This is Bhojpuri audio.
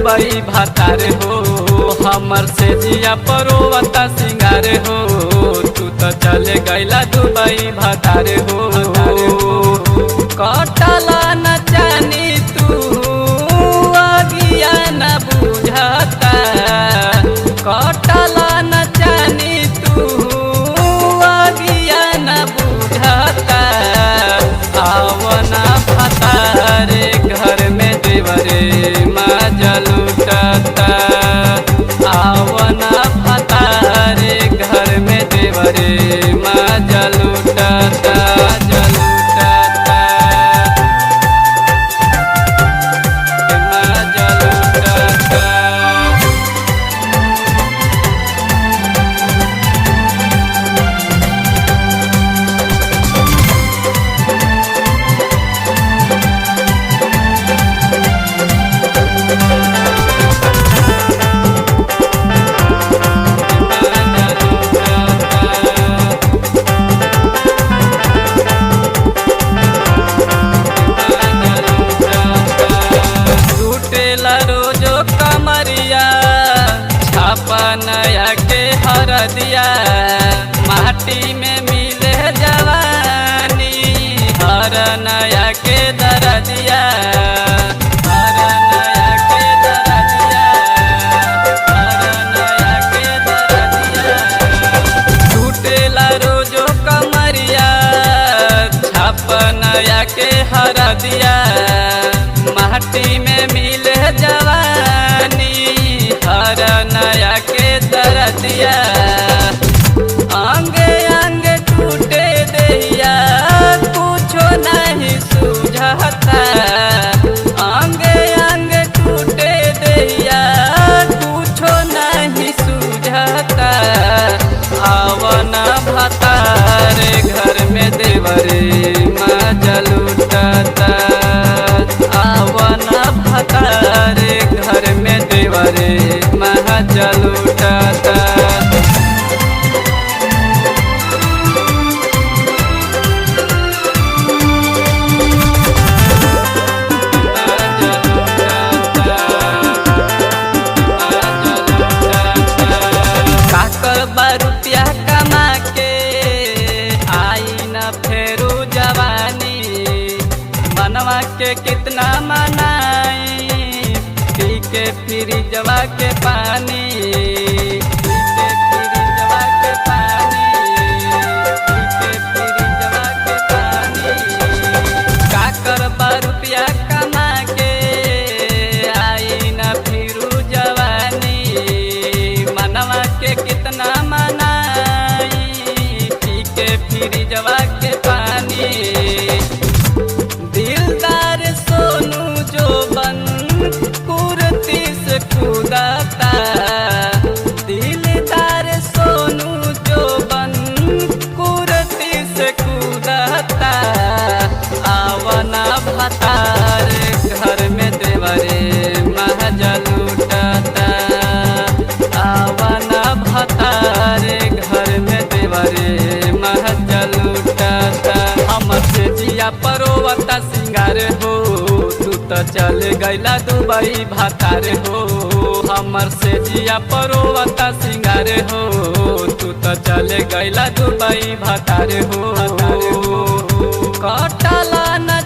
दुबई भातार हो। हमर से जिया परोवता सिंगार हो। तू तो चले गैला दुबई भातार हो। कटला न जानी तू अगिया न बुझता। कटला न जानी तू अगिया न बुझता। आवना भातारे घर में देवरे मजा लुटता। आवना भातारे घर में देवरे मजा लुटता। रोजो कमरिया छापा नया के हर दिया। माटी में मिले जवानी हर नया के दर दिया। हर नया के दर दिया। हर नया के दर दिया। टूटेला रोजो कमरिया छापा नया के हर दिया। माटी में मिले जवानी हर नया के दरदिया। अंगे अंगे टूटे देहिया कुछो नहीं सूझता। अंगे अंगे टूटे देहिया कुछो नहीं सूझता। आवना भातारे घर में देवरे मजा लुटता। आवना भातारे घर में देवरे मजा लुटता। रुपया कमा के आई न फेरू जवानी। मनवा के कितना मनाई पी के फ्रिजवा के पानी। पी के फ्रिजवा के पानी। पी के फ्रिजवा के पानी। का करबा रुपया कमा के आई न फिरू जवानी। मनवा के कितना मनाई पी के फ्रिजवा के पानी। दिलदार सोनू जो बन कुर्ती से कूदता। दिलदार सोनू जो बन कुर्ती से कूदता। आवना भातारे घर में देवरे मजा लुटता। आवना भातारे घर में देवरे मजा लुटता। हमर से जिया परोवता सिंगार हो। तू तो चल गैला दुबई भातार हो। हमर से जिया परोवता सिंगार हो। तू तो चल गैला दुबई भातार हो। कटला न